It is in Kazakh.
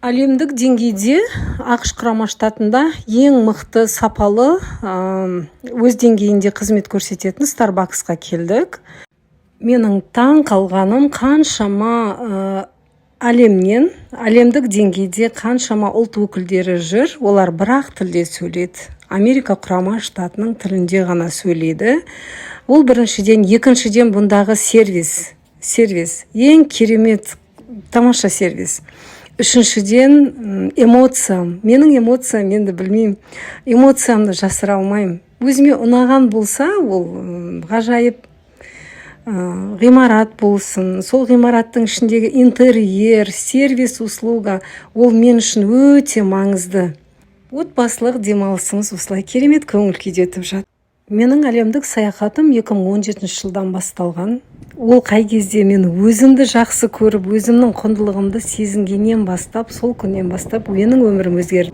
Әлемдік деңгейде ақш құрама штатында ең мықты сапалы өз деңгейінде қызмет көрсететін Starbucksқа келдік. Менің таң қалғаным қаншама әлемдік деңгейде қаншама ұлт өкілдері жүр, олар бір-ақ тілде сөйлейді. Америка құрама штатының тілінде ғана сөйлейді. Ол біріншіден, екіншіден бұндағы сервис ең керемет, тамаша сервис. Үшіншіден, эмоциям. Менің эмоциям, енді білмеймін, эмоциямды жасыра алмаймын. Өзіме ұнаған болса, ол ғажайып ғимарат болсын, сол ғимараттың ішіндегі интерьер, сервис, услуга, ол мен үшін өте маңызды. Отбасылық демалысымыз осылай керемет көңіл күйде өтіп жатыр. Менің әлемдік саяхатым 2017 жылдан басталған. Ол қай кезде мен өзімді жақсы көріп, өзімнің құндылығымды сезінгеннен бастап, сол күннен бастап менің өмірім өзгерді.